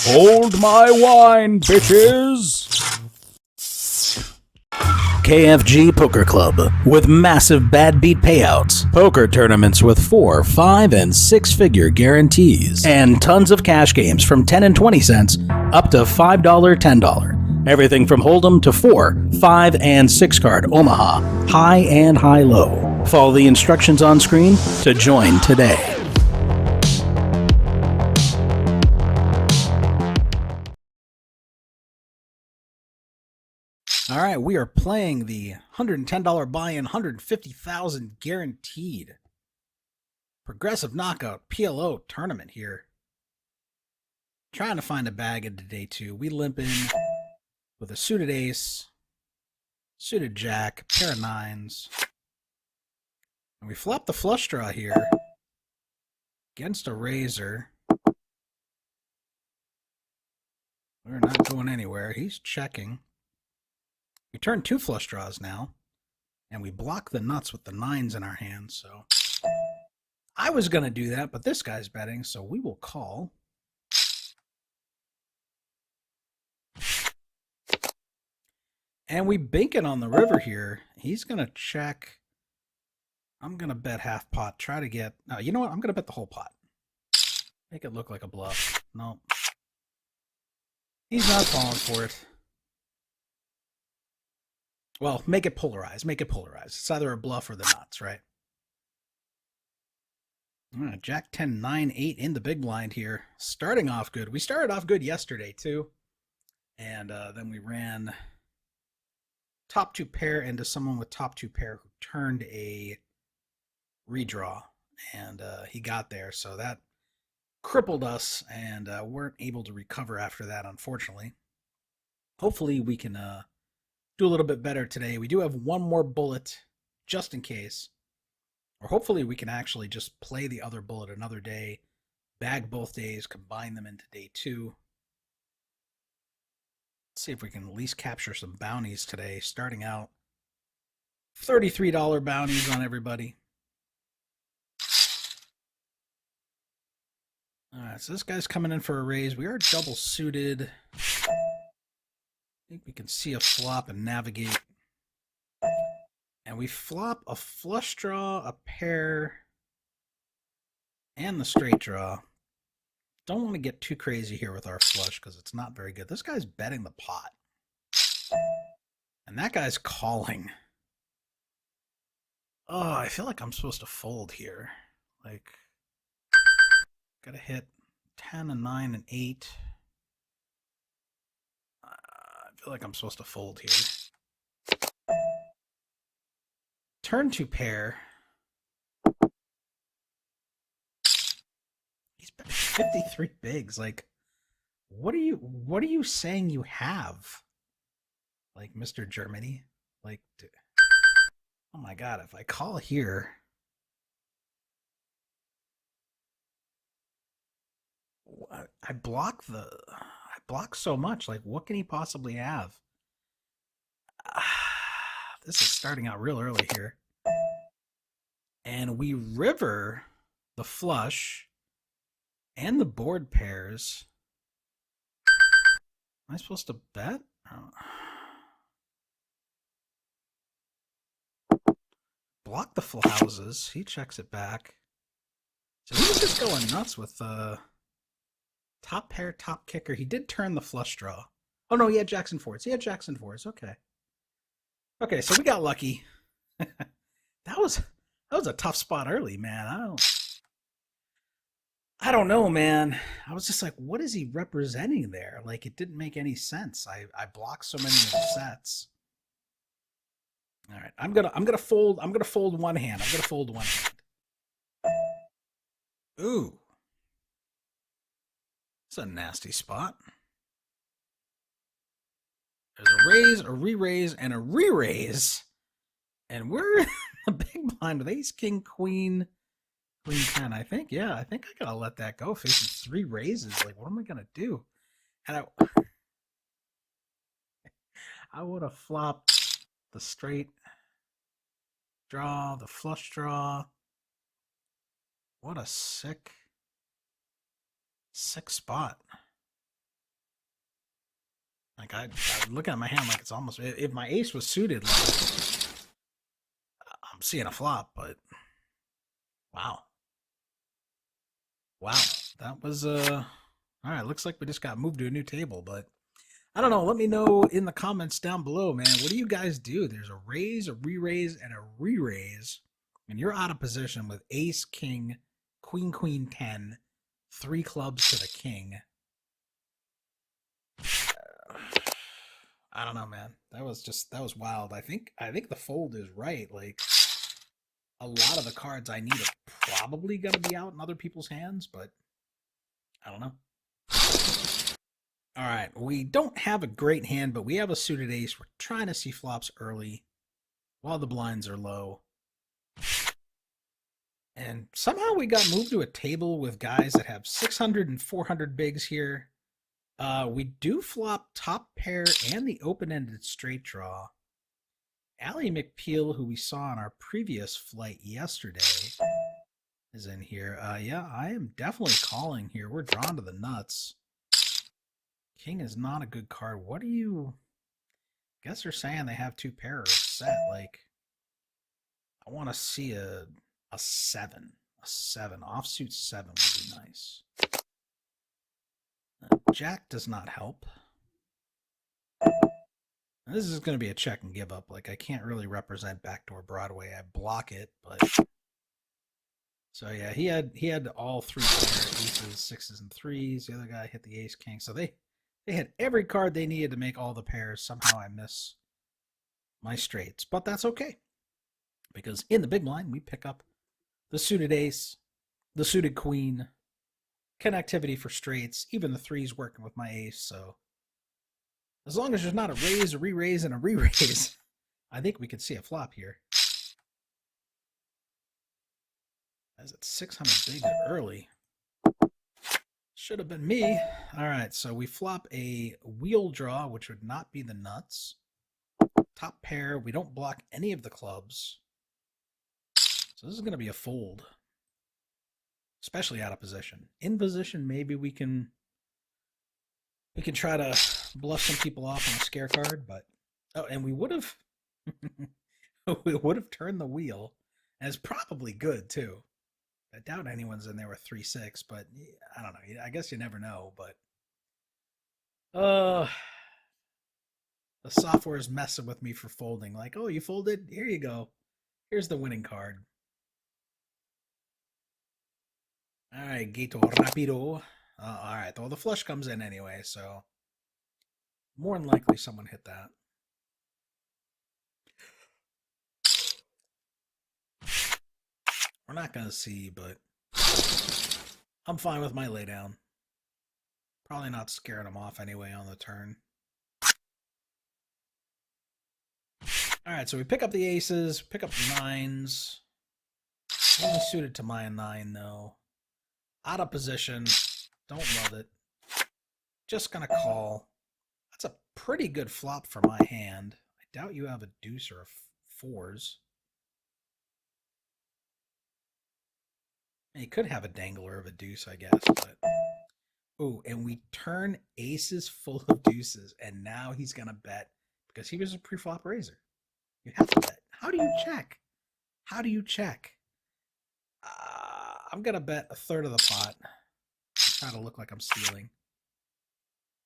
Hold my wine, bitches! KFG Poker Club, with massive bad beat payouts, poker tournaments with 4, 5, and 6-figure guarantees, and tons of cash games from 10 and 20 cents up to $5, $10. Everything from Hold'em to 4, 5, and 6 card Omaha, high and high-low. Follow the instructions on screen to join today. All right, we are playing the $110 buy-in, $150,000 guaranteed progressive knockout PLO tournament here. Trying to find a bag into day 2. We limp in with a suited ace, suited jack, pair of 9s. And we flop the flush draw here against a razor. We're not going anywhere. He's checking. We turn 2 flush draws now, and we block the nuts with the 9s in our hands. So I was going to do that, but this guy's betting, so we will call. And we bink it on the river here. He's going to check. I'm going to bet half pot. Try to get... No, you know what? I'm going to bet the whole pot. Make it look like a bluff. No. He's not falling for it. Well, make it polarized. Make it polarized. It's either a bluff or the nuts, right? All right, Jack 10, 9, 8 in the big blind here. Starting off good. We started off good yesterday, too. And then we ran top 2 pair into someone with top 2 pair who turned a redraw. And he got there, so that crippled us and weren't able to recover after that, unfortunately. Hopefully we can... do a little bit better today. We do have one more bullet just in case. Or hopefully we can actually just play the other bullet another day, bag both days, combine them into day 2. Let's see if we can at least capture some bounties today, starting out $33 bounties on everybody. All right, so this guy's coming in for a raise. We are double suited. I think we can see a flop and navigate. And we flop a flush draw, a pair, and the straight draw. Don't want to get too crazy here with our flush because it's not very good. This guy's betting the pot. And that guy's calling. Oh, I feel like I'm supposed to fold here. Like, gotta hit 10, and 9, and 8. I feel like I'm supposed to fold here. Turn 2 pair. He's bet 53 bigs. Like, what are you saying you have? Like, Mr. Germany? Like, oh my god, if I call here. I block so much. Like, what can he possibly have? This is starting out real early here. And we river the flush and the board pairs. Am I supposed to bet? Oh. Block the full houses. He checks it back. So he was just going nuts with top pair, top kicker. He did turn the flush draw. Oh no, he had Jackson fours. Okay. Okay, so we got lucky. That was a tough spot early, man. I don't know, man. I was just like, what is he representing there? Like, it didn't make any sense. I blocked so many of the sets. All right, I'm gonna fold one hand. Ooh. It's a nasty spot. There's a raise, a re-raise, and a re-raise. And we're in the big blind with ace, king, queen, queen 10, I think. Yeah, I think I gotta let that go. Facing 3 raises. Like, what am I gonna do? And I would have flopped the straight draw, the flush draw. What a sick spot. Like I'm looking at my hand like it's almost, if my ace was suited, like I'm seeing a flop, but wow. Wow. That was all right, looks like we just got moved to a new table, but I don't know. Let me know in the comments down below, man. What do you guys do? There's a raise, a re-raise, and a re-raise, and you're out of position with ace, king, queen, queen, 10, 3 clubs to the king. I don't know, man. That was wild. I think the fold is right. Like a lot of the cards I need are probably gonna be out in other people's hands, but I don't know. All right, we don't have a great hand, but we have a suited ace. We're trying to see flops early while the blinds are low. And somehow we got moved to a table with guys that have 600 and 400 bigs here. We do flop top pair and the open-ended straight draw. Allie McPeel, who we saw on our previous flight yesterday, is in here. Yeah, I am definitely calling here. We're drawn to the nuts. King is not a good card. What do you... I guess they're saying they have 2 pairs set. Like, I want to see a 7. A 7. Offsuit 7 would be nice. Jack does not help. Now, this is going to be a check and give up. Like, I can't really represent backdoor Broadway. I block it, but... So, yeah, he had all 3 pair aces, 6s, and 3s. The other guy hit the ace, king. So they had every card they needed to make all the pairs. Somehow I miss my straights. But that's okay. Because in the big blind, we pick up the suited ace, the suited queen, connectivity for straights, even the 3s working with my ace. So as long as there's not a raise, a re-raise, and a re-raise, I think we could see a flop here. As it's 600 big early. Should have been me. All right, so we flop a wheel draw, which would not be the nuts. Top pair, we don't block any of the clubs. So this is going to be a fold. Especially out of position. In position, maybe we can try to bluff some people off on a scare card, but oh, and we would have turned the wheel, and it's probably good too. I doubt anyone's in there with 3-6, but I don't know. I guess you never know, but the software is messing with me for folding. Like, oh, you folded? Here you go. Here's the winning card. All right, Gato Rapido. All right, well, the flush comes in anyway, so more than likely someone hit that. We're not going to see, but I'm fine with my laydown. Probably not scaring them off anyway on the turn. All right, so we pick up the aces, pick up the 9s. Only suited to my 9, though. Out of position. Don't love it. Just going to call. That's a pretty good flop for my hand. I doubt you have a deuce or a 4s. He could have a dangler of a deuce, I guess, but... Ooh, and we turn aces full of deuces, and now he's going to bet because he was a pre-flop raiser. You have to bet. How do you check? How do you check? I'm going to bet a third of the pot. Try to look like I'm stealing.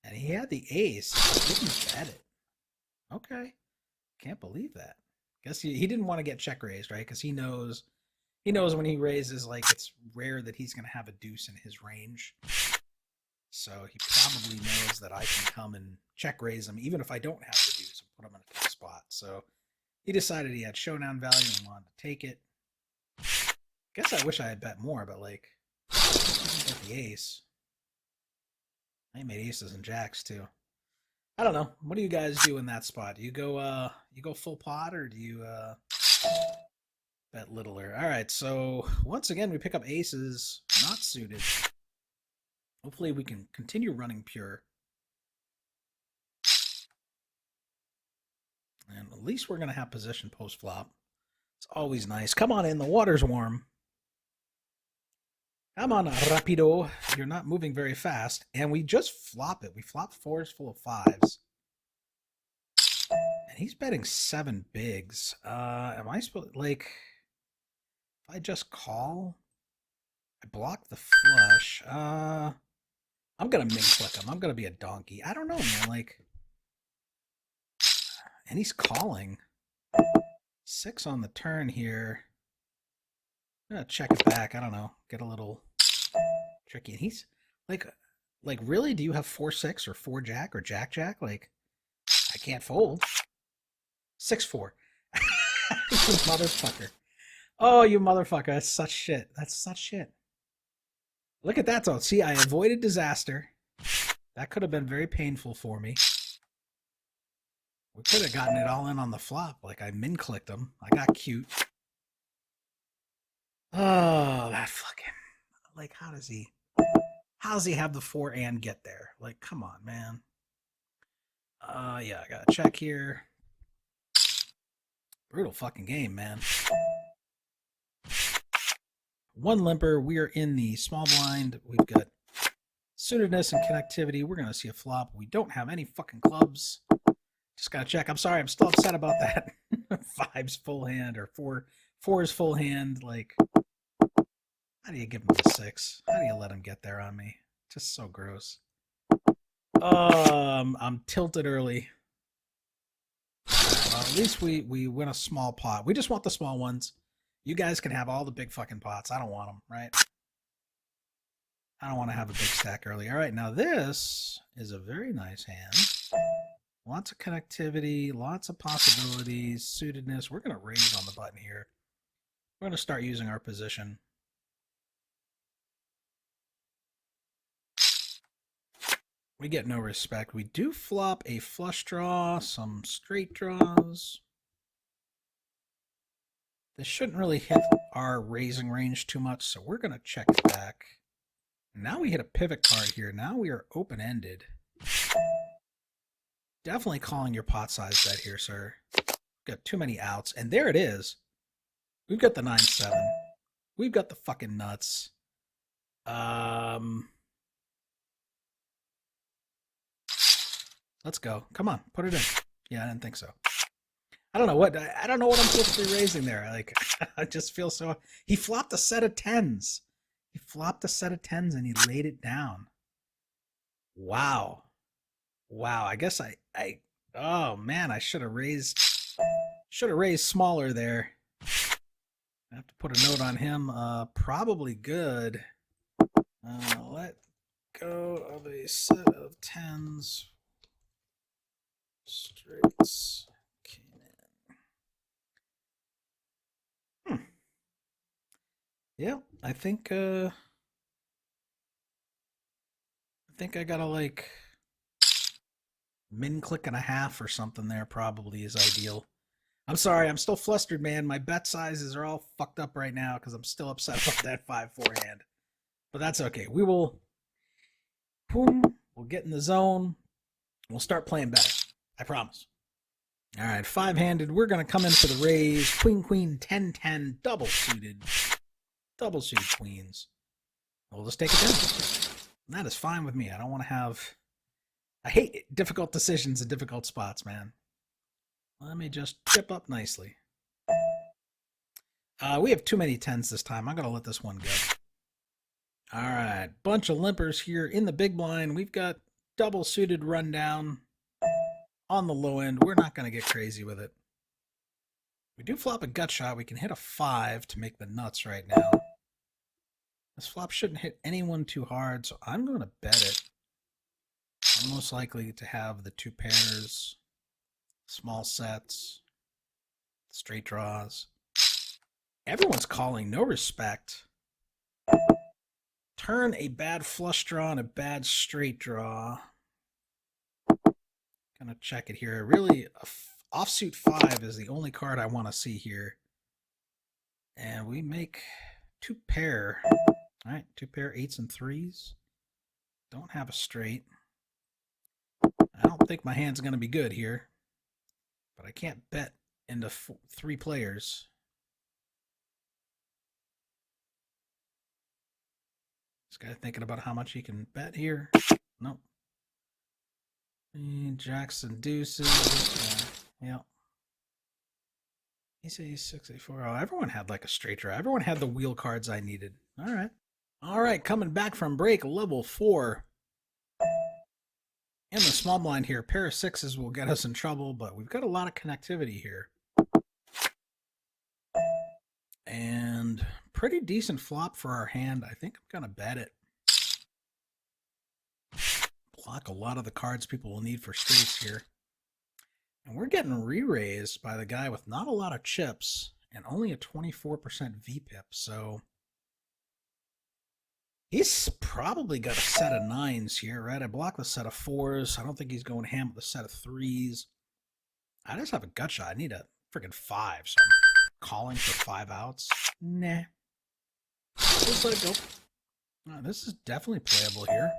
And he had the ace. He didn't bet it. Okay. Can't believe that. Guess he didn't want to get check raised, right? Because he knows when he raises, like, it's rare that he's going to have a deuce in his range. So he probably knows that I can come and check raise him, even if I don't have the deuce, and put him in a tough spot. So he decided he had showdown value and wanted to take it. Guess I wish I had bet more, but like, I got the ace. I made aces and jacks too. I don't know. What do you guys do in that spot? Do you go full pot, or do you bet littler? All right. So once again, we pick up aces, not suited. Hopefully we can continue running pure. And at least we're going to have position post-flop. It's always nice. Come on in. The water's warm. Come on, Rapido. You're not moving very fast. And we just flop it. We flop 4s full of 5s. And he's betting 7 bigs. Am I supposed, like, if I just call, I block the flush. I'm gonna min click him. I'm gonna be a donkey. I don't know, man. Like, and he's calling 6 on the turn here. I'm gonna check it back. I don't know. Get a little tricky. And he's like really? Do you have 4-6 or 4 jack or jack jack? Like, I can't fold. 6-4. You motherfucker. Oh, you motherfucker. That's such shit. That's such shit. Look at that, though. See, I avoided disaster. That could have been very painful for me. We could have gotten it all in on the flop. Like, I min-clicked him. I got cute. Oh, that fucking... Like, how does he have the 4 and get there? Like, come on, man. Yeah, I gotta check here. Brutal fucking game, man. 1 limper. We are in the small blind. We've got suitedness and connectivity. We're going to see a flop. We don't have any fucking clubs. Just got to check. I'm sorry. I'm still upset about that. 5's full hand or 4's full hand. Like, how do you give him the 6? How do you let him get there on me? Just so gross. I'm tilted early. Well, at least we win a small pot. We just want the small ones. You guys can have all the big fucking pots. I don't want them, right? I don't want to have a big stack early. All right, now this is a very nice hand. Lots of connectivity, lots of possibilities, suitedness. We're going to raise on the button here. We're going to start using our position. We get no respect. We do flop a flush draw, some straight draws. This shouldn't really hit our raising range too much, so we're going to check it back. Now we hit a pivot card here. Now we are open-ended. Definitely calling your pot size bet here, sir. Got too many outs. And there it is. We've got the 9-7. We've got the fucking nuts. Let's go. Come on, put it in. Yeah, I didn't think so. I don't know what I'm supposed to be raising there. Like, I just feel so. He flopped a set of 10s. He flopped a set of 10s and he laid it down. Wow. I guess oh man, I should have raised smaller there. I have to put a note on him. Probably good. Let go of a set of 10s. Straights. Yeah, I think I gotta like min click and a half or something there probably is ideal. I'm sorry, I'm still flustered, man. My bet sizes are all fucked up right now because I'm still upset about that 5-4 hand. But that's okay. We will boom, we'll get in the zone. We'll start playing better. I promise. All right, 5-handed. We're gonna come in for the raise. Queen, queen, 10-10, double suited queens. We'll just take it down. That is fine with me. I don't want to have... I hate difficult decisions in difficult spots, man. Let me just chip up nicely. We have too many 10s this time. I'm going to let this one go. All right. Bunch of limpers here in the big blind. We've got double suited rundown on the low end. We're not going to get crazy with it. We do flop a gut shot. We can hit a 5 to make the nuts right now. This flop shouldn't hit anyone too hard, so I'm going to bet it. I'm most likely to have the 2 pairs, small sets, straight draws. Everyone's calling, no respect. Turn a bad flush draw and a bad straight draw. Gonna check it here. Really, offsuit 5 is the only card I want to see here. And we make 2 pair. All right, 2 pair 8s and 3s. Don't have a straight. I don't think my hand's going to be good here. But I can't bet into 3 players. This guy thinking about how much he can bet here. Nope. Jacks and deuces. Yeah. Ace, ace, 6, 8, 4. Oh, everyone had like a straight draw. Everyone had the wheel cards I needed. All right. All right, coming back from break, level 4. In the small blind here, pair of sixes will get us in trouble, but we've got a lot of connectivity here. And pretty decent flop for our hand. I think I'm going to bet it. Block a lot of the cards people will need for straights here. And we're getting re-raised by the guy with not a lot of chips and only a 24% VPIP. So he's probably got a set of 9s here, right? I blocked the set of 4s. I don't think he's going ham with a set of 3s. I just have a gut shot. I need a freaking 5, so I'm calling for 5 outs. Nah. Just let it go. Oh, this is definitely playable here.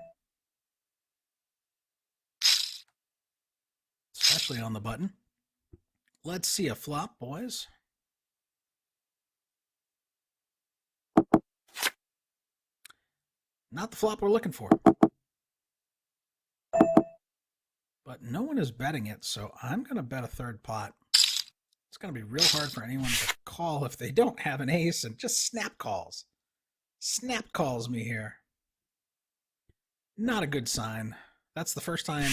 Especially on the button. Let's see a flop, boys. Not the flop we're looking for. But no one is betting it, so I'm going to bet a third pot. It's going to be real hard for anyone to call if they don't have an ace and just snap calls. Snap calls me here. Not a good sign. That's the first time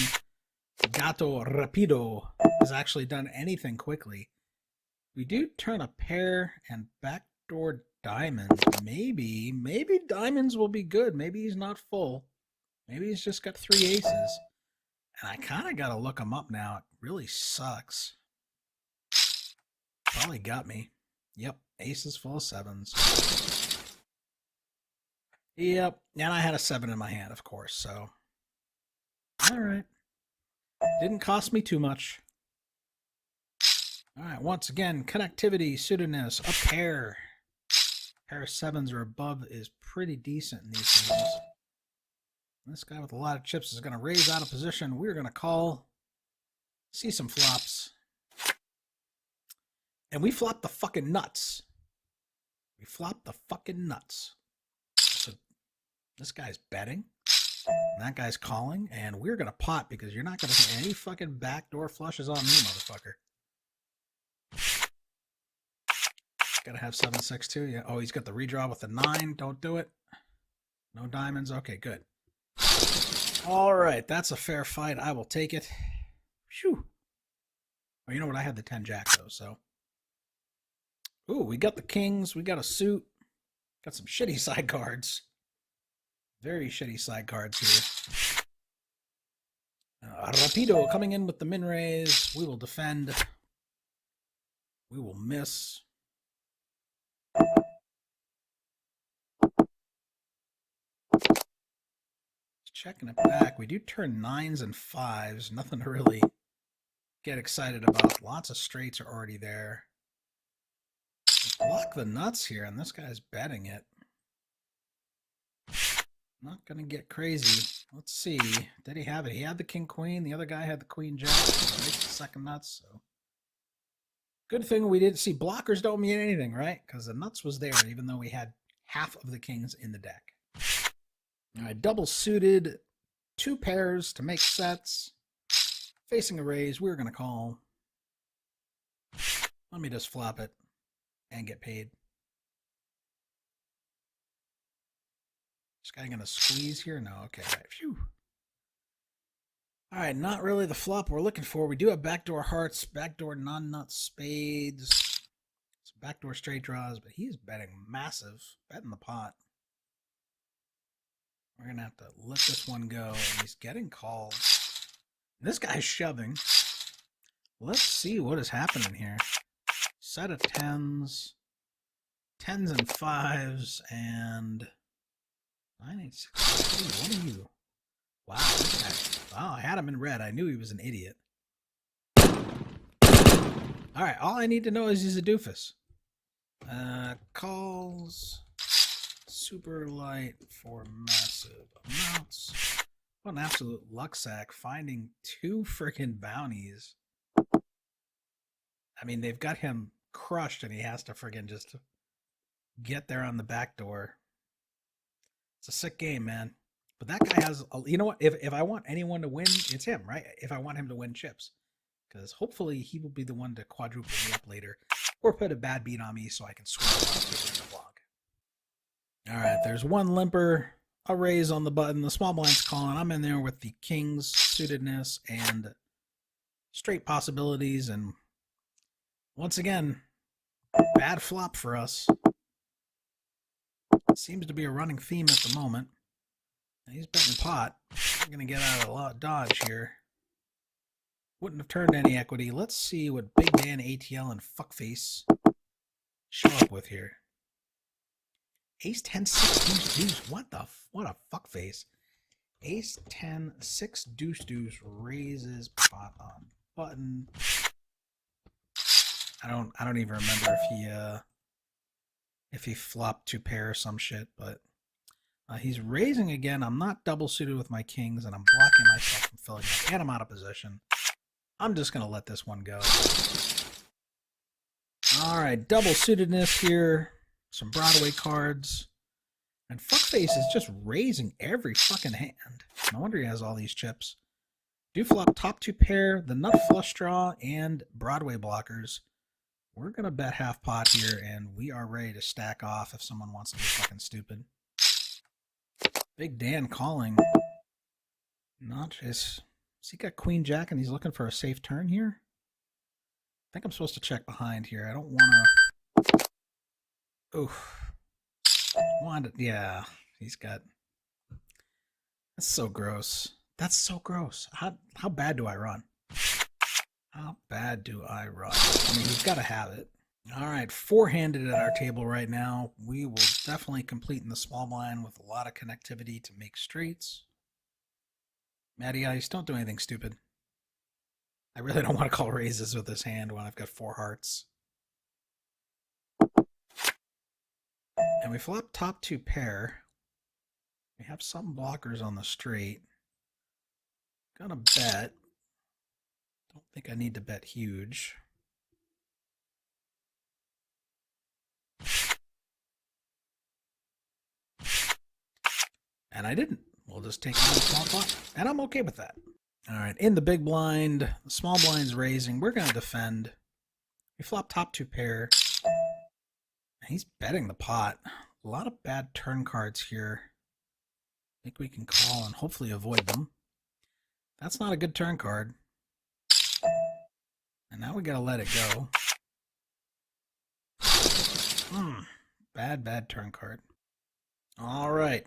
Gato Rapido has actually done anything quickly. We do turn a pair and backdoor diamonds. Maybe diamonds will be good. Maybe he's not full. Maybe he's just got 3 aces. And I kind of got to look him up now. It really sucks. Probably got me. Yep, aces full of 7s. Yep, and I had a 7 in my hand, of course, so. All right. Didn't cost me too much. All right, once again, connectivity, suitedness, a pair. Pair of 7s or above is pretty decent in these games. This guy with a lot of chips is going to raise out of position. We're going to call. See some flops. And we flopped the fucking nuts. We flopped the fucking nuts. So this guy's betting. And that guy's calling. And we're going to pot because you're not going to hit any fucking backdoor flushes on me, motherfucker. Gotta have 7-6 too. Yeah. Oh, he's got the redraw with the 9. Don't do it. No diamonds. Okay, good. All right, that's a fair fight. I will take it. Phew. Well, you know what? I had the 10 jack though, so. Ooh, we got the kings. We got a suit. Got some shitty side cards. Very shitty side cards here. Rapido coming in with the min raise. We will defend. We will miss. Checking it back. We do turn 9s and 5s. Nothing to really get excited about. Lots of straights are already there. Block the nuts here, and this guy's betting it. Not going to get crazy. Let's see. Did he have it? He had the king queen. The other guy had the queen jack. So the second nuts. So good thing we didn't see. Blockers don't mean anything, right? Because the nuts was there, even though we had half of the kings in the deck. All right, double suited, 2 pairs to make sets. Facing a raise, we're going to call. Let me just flop it and get paid. This guy going to squeeze here? No, okay. All right. Phew. All right, not really the flop we're looking for. We do have backdoor hearts, backdoor non-nut spades, some backdoor straight draws, but he's betting massive, betting the pot. We're going to have to let this one go, and he's getting called. This guy's shoving. Let's see what is happening here. Set of 10s, 10s and 5s, and 9, 8, 6, 2. What are you? Wow, this guy. Wow, I had him in red. I knew he was an idiot. All right, all I need to know is he's a doofus. Calls. Super light for massive amounts. What an absolute luck sack, finding 2 freaking bounties. I mean, they've got him crushed and he has to friggin' just get there on the back door. It's a sick game, man. But that guy has, you know what? If I want anyone to win, it's him, right? If I want him to win chips. because hopefully he will be the one to quadruple me up later or put a bad beat on me so I can score a lot of people in the vlog. All right, there's one limper, a raise on the button. The small blind's calling. I'm in there with the king's suitedness and straight possibilities. And once again, bad flop for us. Seems to be a running theme at the moment. He's betting pot. I'm going to get out of a lot of dodge here. Wouldn't have turned any equity. Let's see what Big Dan, ATL, and Fuckface show up with here. Ace 10, 6, deuce, deuce. What a fuckface. Ace 10, 6, deuce, deuce, raises pot on button. I don't even remember if he flopped 2 pair or some shit, but he's raising again. I'm not double suited with my kings, and I'm blocking myself from filling up, and I'm out of position. I'm just going to let this one go. All right, double suitedness here. Some Broadway cards. And Fuckface is just raising every fucking hand. No wonder he has all these chips. Do flop top 2 pair, the nut flush draw, and Broadway blockers. We're going to bet half pot here, and we are ready to stack off if someone wants to be fucking stupid. Big Dan calling. Not just... Has he got Queen Jack and he's looking for a safe turn here? I think I'm supposed to check behind here. I don't want to... Oof. Yeah, he's got... That's so gross. That's so gross. How bad do I run? How bad do I run? I mean, he's got to have it. All right, 4-handed at our table right now. We will definitely complete in the small blind with a lot of connectivity to make straights. Matty Ice, don't do anything stupid. I really don't want to call raises with this hand when I've got 4 hearts. And we flop top 2 pair. We have some blockers on the straight. Gonna bet. Don't think I need to bet huge. And I didn't. We'll just take on a small pot. And I'm okay with that. All right, in the big blind, the small blind's raising. We're going to defend. We flop top 2 pair. He's betting the pot. A lot of bad turn cards here. I think we can call and hopefully avoid them. That's not a good turn card. And now we got to let it go. Bad turn card. All right.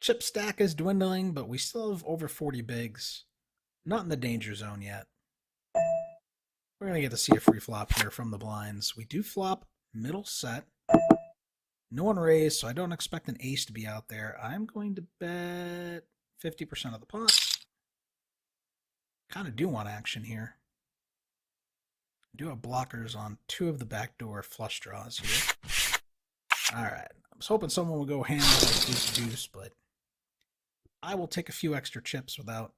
Chip stack is dwindling, but we still have over 40 bigs. Not in the danger zone yet. We're going to get to see a free flop here from the blinds. We do flop middle set. No one raised, so I don't expect an ace to be out there. I'm going to bet 50% of the pot. Kind of do want action here. I do have blockers on 2 of the backdoor flush draws here. All right. I was hoping someone would go hand like ace deuce, but I will take a few extra chips without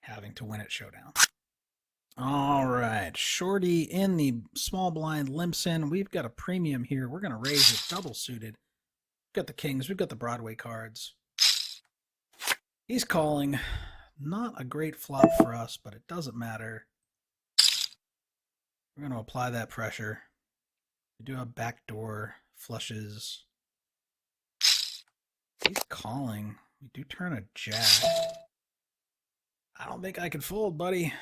having to win at showdown. All right, Shorty in the small blind limps in. We've got a premium here. We're going to raise it double suited. We've got the kings. We've got the Broadway cards. He's calling. Not a great flop for us, but it doesn't matter. We're going to apply that pressure. We do have backdoor flushes. He's calling. We do turn a jack. I don't think I can fold, buddy.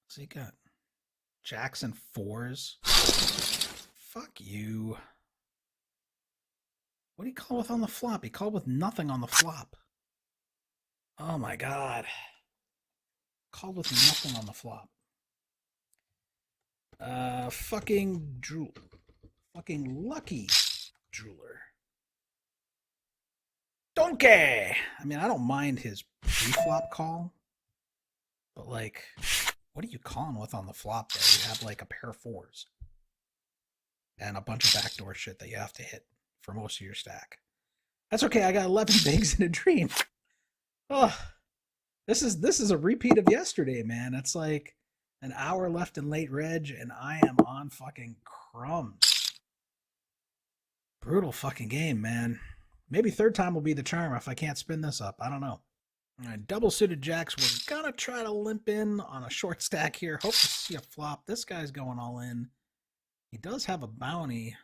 So he got jacks and 4s. Fuck you. What did he call with on the flop? He called with nothing on the flop. Oh my god. Called with nothing on the flop. Fucking drool. Fucking lucky drooler. Donkey! I mean, I don't mind his pre-flop call. But like, what are you calling with on the flop there? You have like a pair of 4s. And a bunch of backdoor shit that you have to hit for most of your stack. That's okay, I got 11 bigs in a dream. Oh, this is a repeat of yesterday, man. It's like an hour left in late reg, and I am on fucking crumbs. Brutal fucking game, man. Maybe third time will be the charm if I can't spin this up. I don't know. All right, double suited jacks. We're gonna try to limp in on a short stack here. Hope to see a flop. This guy's going all in. He does have a bounty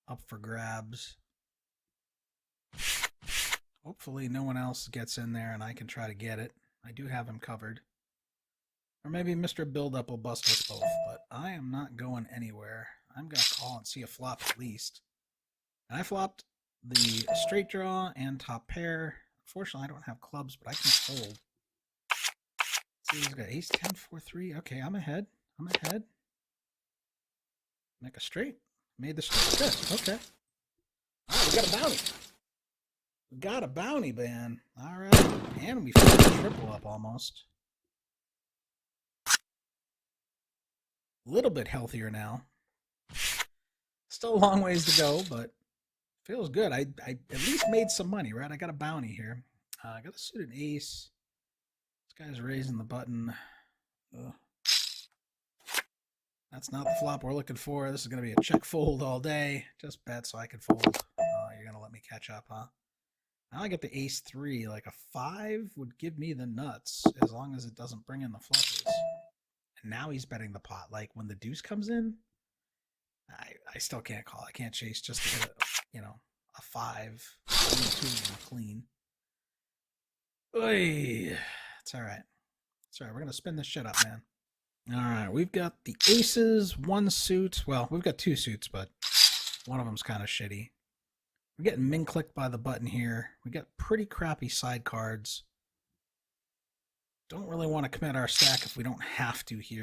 up for grabs. Hopefully no one else gets in there and I can try to get it. I do have him covered. Or maybe Mr. Buildup will bust us both, but I am not going anywhere. I'm going to call and see a flop at least. And I flopped the straight draw and top pair. Unfortunately, I don't have clubs, but I can fold. See, he's got ace 10, 4, 3. Okay, I'm ahead. I'm ahead. Make a straight. Made the straight. Good. Okay. All right, we got a bounty. We got a bounty, man. All right. And we found a triple up almost. A little bit healthier now. Still a long ways to go, but feels good. I at least made some money, right? I got a bounty here. I got a suited ace. This guy's raising the button. Ugh. That's not the flop we're looking for. This is going to be a check fold all day. Just bet so I can fold. You're going to let me catch up, huh? Now I get the ace 3. Like a 5 would give me the nuts as long as it doesn't bring in the flushes. And now he's betting the pot. Like when the deuce comes in, I still can't call. I can't chase just to hit a 5, 2, and a clean. Oy. It's all right. It's all right. We're going to spin this shit up, man. All right. We've got the aces, one suit. Well, we've got two suits, but one of them's kind of shitty. We're getting min-clicked by the button here. We got pretty crappy side cards. Don't really want to commit our stack if we don't have to here.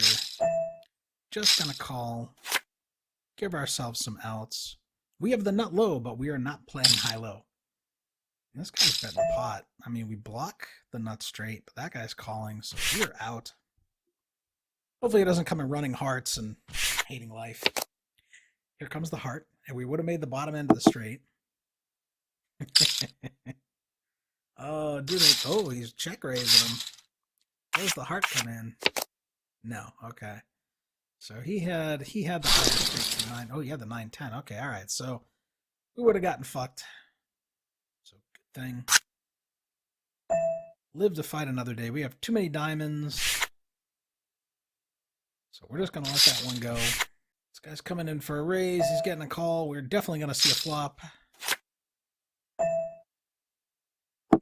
Just going to call. Give ourselves some outs. We have the nut low, but we are not playing high-low. This guy's betting the pot. I mean, we block the nut straight, but that guy's calling, so we're out. Hopefully it doesn't come in running hearts and hating life. Here comes the heart, and we would have made the bottom end of the straight. Oh, dude! Oh, he's check raising him. Where's the heart come in? No, okay. So he had the higher straight 9. Oh, yeah, the 9-10. Okay, all right. So we would have gotten fucked. So good thing. Live to fight another day. We have too many diamonds. So we're just going to let that one go. This guy's coming in for a raise. He's getting a call. We're definitely going to see a flop.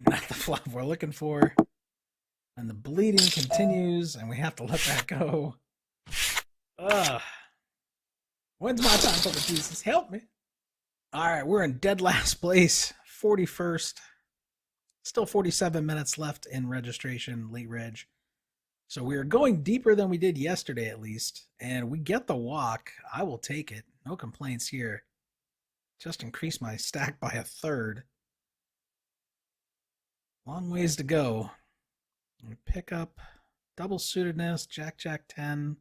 Not the flop we're looking for. And the bleeding continues, and we have to let that go. Ugh. When's my time for the pieces? Help me. All right, we're in dead last place, 41st. Still 47 minutes left in registration, late reg. So we are going deeper than we did yesterday, at least. And we get the walk. I will take it. No complaints here. Just increase my stack by a third. Long ways to go. We pick up double suitedness, Jack, Jack 10.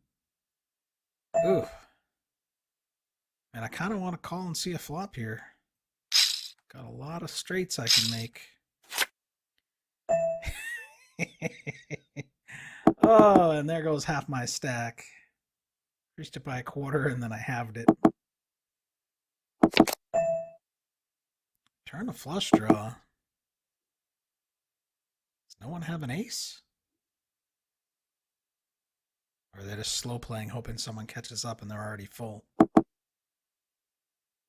Ooh. And I kind of want to call and see a flop here. Got a lot of straights I can make. Oh, and there goes half my stack. Increased it by a quarter, and then I halved it. Turn a flush draw. Does no one have an ace? Or are they just slow playing, hoping someone catches up and they're already full?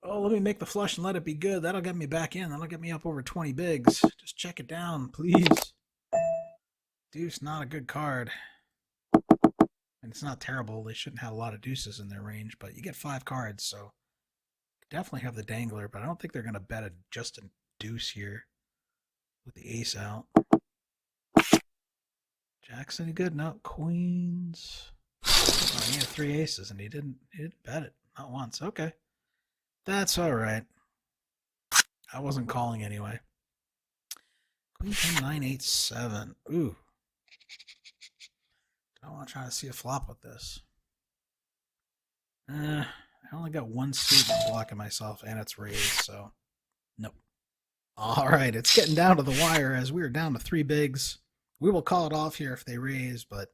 Oh, let me make the flush and let it be good. That'll get me back in. That'll get me up over 20 bigs. Just check it down, please. Deuce, not a good card. And it's not terrible. They shouldn't have a lot of deuces in their range, but you get 5 cards, so definitely have the dangler, but I don't think they're going to bet just a deuce here with the ace out. Jack's any good? No. Queens. Oh, he had 3 aces, and he didn't bet it. Not once. Okay. That's all right. I wasn't calling anyway. Queen 10, 9, 8, 7. Ooh. I want to try to see a flop with this. I only got one suit I'm blocking myself, and it's raised, so nope. All right, it's getting down to the wire as we are down to 3 bigs. We will call it off here if they raise, but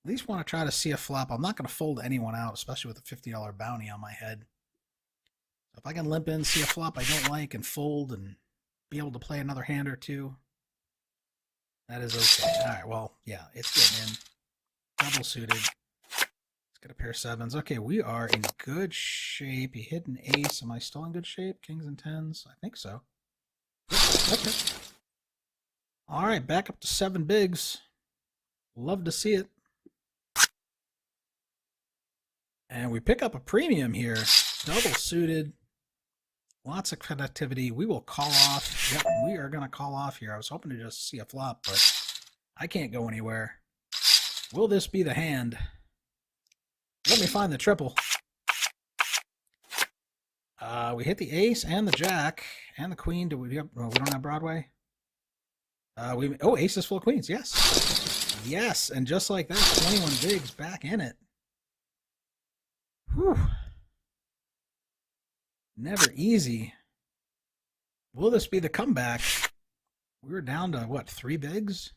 at least want to try to see a flop. I'm not going to fold anyone out, especially with a $50 bounty on my head. If I can limp in, see a flop I don't like, and fold, and be able to play another hand or two, That is okay. All right, well, yeah, it's getting in. Double suited. Let's get a pair of sevens. Okay, we are in good shape. He hit an ace. Am I still in good shape? Kings and tens? I think so. Okay. All right, back up to 7 bigs. Love to see it. And we pick up a premium here. Double suited. Lots of connectivity. We will call off. Yep, we are going to call off here. I was hoping to just see a flop, but I can't go anywhere. Will this be the hand? Let me find the triple. We hit the ace and the jack and the queen. Do we don't have Broadway? Ace is full of queens. Yes. Yes, and just like that, 21 bigs back in it. Whew. Never easy. Will this be the comeback? We were down to, what, 3 bigs?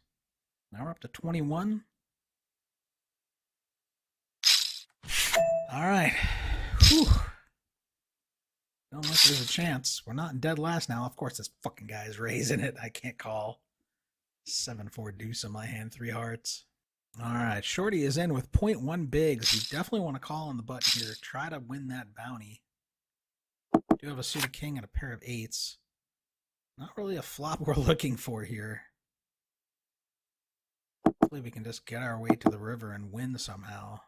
Now we're up to 21. All right. Whew. Don't look there's a chance. We're not in dead last now. Of course, this fucking guy is raising it. I can't call. 7-4 deuce in my hand, 3 hearts. All right, Shorty is in with 0.1 bigs. You definitely want to call on the button here. Try to win that bounty. Do have a suited king and a pair of eights. Not really a flop we're looking for here. Hopefully we can just get our way to the river and win somehow.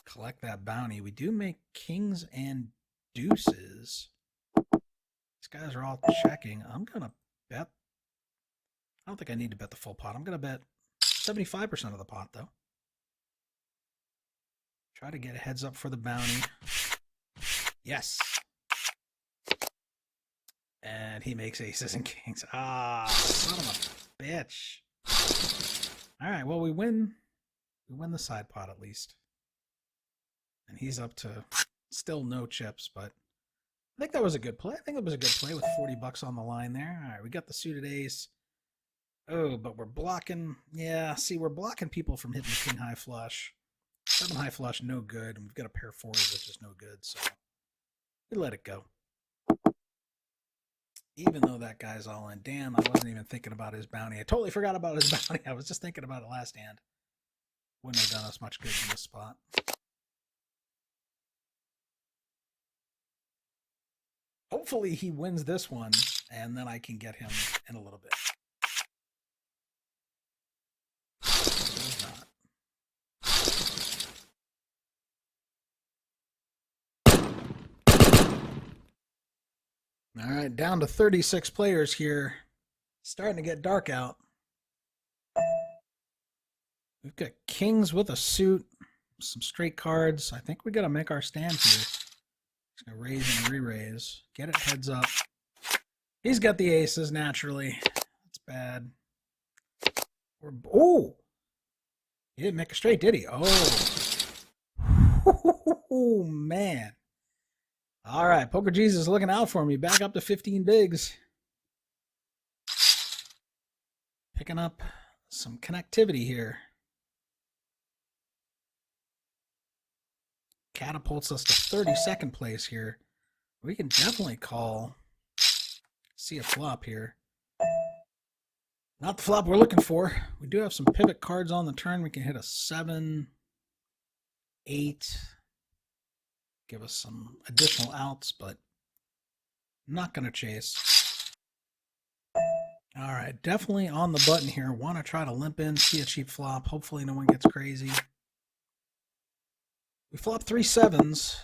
Collect that bounty. We do make kings and deuces. These guys are all checking. I'm going to bet. I don't think I need to bet the full pot. I'm going to bet 75% of the pot, though. Try to get a heads up for the bounty. Yes. And he makes aces and kings. Ah, son of a bitch. All right, well, we win. We win the side pot at least. And he's up to still no chips, but I think that was a good play. I think it was a good play with 40 bucks on the line there. All right, we got the suited ace. Oh, but we're blocking. Yeah, see, we're blocking people from hitting the king high flush. 7 high flush, no good. And we've got a pair of 4s, which is no good. So we let it go. Even though that guy's all in. Damn, I wasn't even thinking about his bounty. I totally forgot about his bounty. I was just thinking about it last hand. Wouldn't have done us much good in this spot. Hopefully he wins this one, and then I can get him in a little bit. All right, down to 36 players here. Starting to get dark out. We've got kings with a suit, some straight cards. I think we got to make our stand here. He's going to raise and re-raise. Get it heads up. He's got the aces naturally. That's bad. Oh! He didn't make a straight, did he? Oh, man. All right, Poker Jesus looking out for me. Back up to 15 bigs. Picking up some connectivity here. Catapults us to 32nd place here. We can definitely call. See a flop here. Not the flop we're looking for. We do have some pivot cards on the turn. We can hit a 7, 8. Give us some additional outs, but not going to chase. All right, definitely on the button here. Want to try to limp in, see a cheap flop. Hopefully no one gets crazy. We flop 3 7s.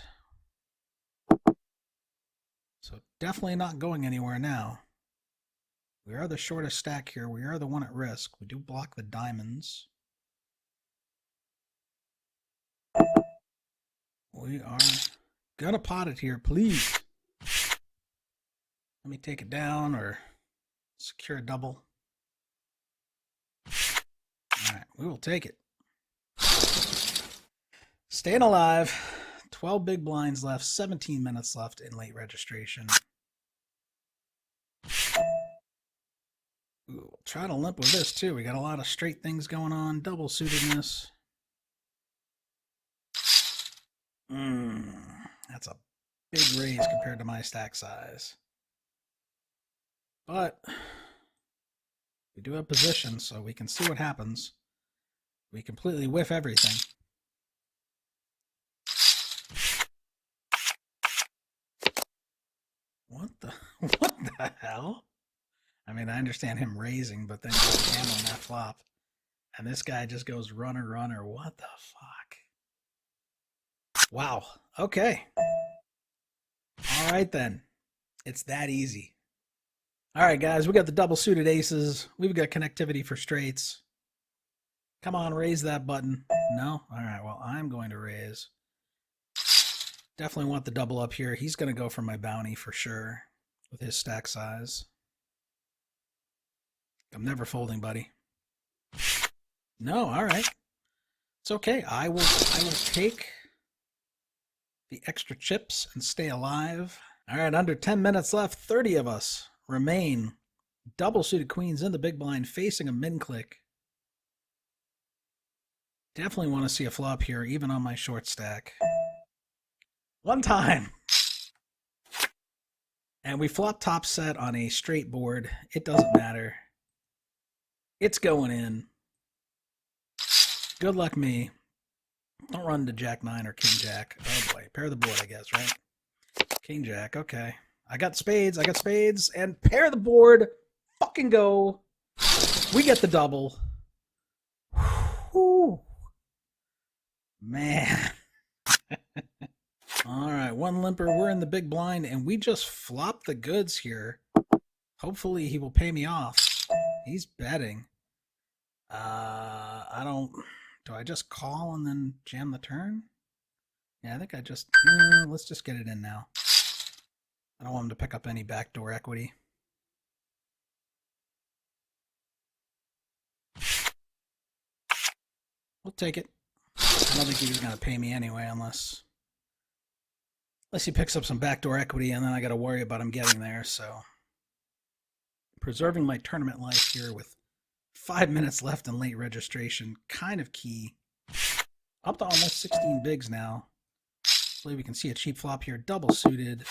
So definitely not going anywhere now. We are the shortest stack here. We are the one at risk. We do block the diamonds. We are gonna pot it here, please. Let me take it down or secure a double. All right, we will take it. Staying alive. 12 big blinds left, 17 minutes left in late registration. Ooh, we'll try to limp with this too. We got a lot of straight things going on, double suitedness. That's a big raise compared to my stack size. But We do have position, so we can see what happens. We completely whiff everything. What the hell? I mean, I understand him raising, but then goes ham on that flop. And this guy just goes runner, runner. What the fuck? Wow. Okay. All right, then. It's that easy. All right, guys. We got the double suited aces. We've got connectivity for straights. Come on, raise that button. No? All right, well, I'm going to raise. Definitely want the double up here. He's going to go for my bounty for sure with his stack size. I'm never folding, buddy. No, all right. It's okay. I will take the extra chips and stay alive. All right, under 10 minutes left. 30 of us remain. Double suited queens in the big blind facing a min click. Definitely want to see a flop here, even on my short stack. One time. And we flop top set on a straight board. It doesn't matter. It's going in. Good luck me. Don't run to Jack 9 or King Jack. Oh boy, pair the board, I guess, right? King Jack, okay. I got spades, and pair the board. Fucking go. We get the double. Whew. Man. All right, one limper. We're in the big blind, and we just flopped the goods here. Hopefully he will pay me off. He's betting. Do I just call and then jam the turn? Yeah, I think I just, let's just get it in now. I don't want him to pick up any backdoor equity. We'll take it. I don't think he was going to pay me anyway, unless he picks up some backdoor equity, and then I got to worry about him getting there. So preserving my tournament life here with 5 minutes left in late registration, kind of key. Up to almost 16 bigs now. Hopefully we can see a cheap flop here. Double suited.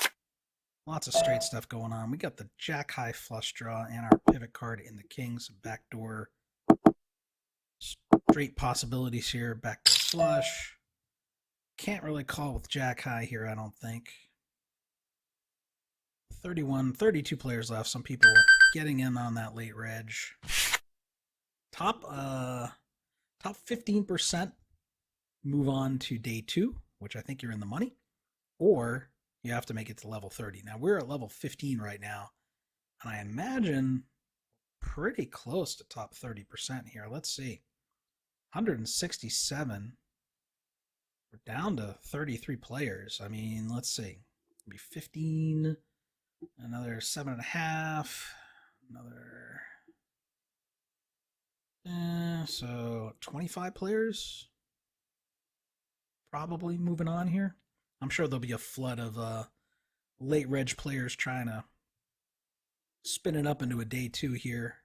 Lots of straight stuff going on. We got the jack high flush draw and our pivot card in the kings. Backdoor straight possibilities here. Backdoor flush. Can't really call with jack high here, I don't think. 32 players left. Some people getting in on that late reg. Top 15% move on to day 2, which I think you're in the money, or you have to make it to level 30. Now we're at level 15 right now, and I imagine pretty close to top 30% here. Let's see. 167. We're down to 33 players. I mean, let's see. It'll be 15, another 7.5, another... so 25 players probably moving on here. I'm sure there'll be a flood of late reg players trying to spin it up into a day 2 here,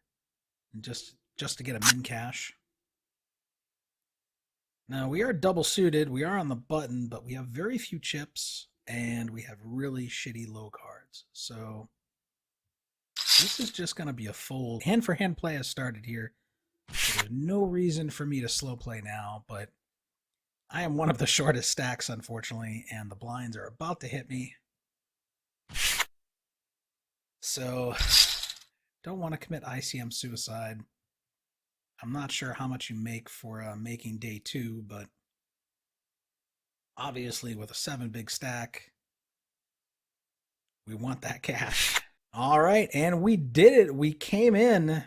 and just to get a min cash. Now we are double suited. We are on the button, but we have very few chips and we have really shitty low cards. So this is just going to be a fold. Hand for hand play has started here. There's no reason for me to slow play now, but I am one of the shortest stacks, unfortunately, and the blinds are about to hit me. So, don't want to commit ICM suicide. I'm not sure how much you make for making day 2, but obviously with a 7 big stack, we want that cash. All right, and we did it. We came in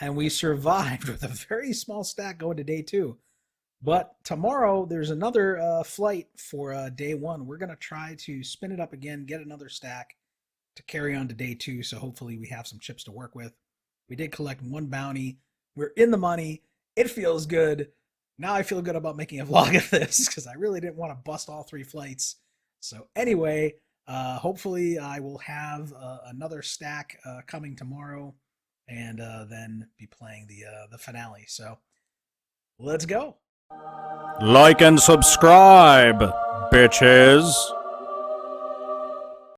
and we survived with a very small stack going to day 2. But tomorrow, there's another flight for day 1. We're going to try to spin it up again, get another stack to carry on to day 2. So hopefully we have some chips to work with. We did collect 1 bounty. We're in the money. It feels good. Now I feel good about making a vlog of this because I really didn't want to bust all 3 flights. So anyway, hopefully I will have another stack coming tomorrow, and then be playing the finale. So let's go. Like and subscribe, bitches.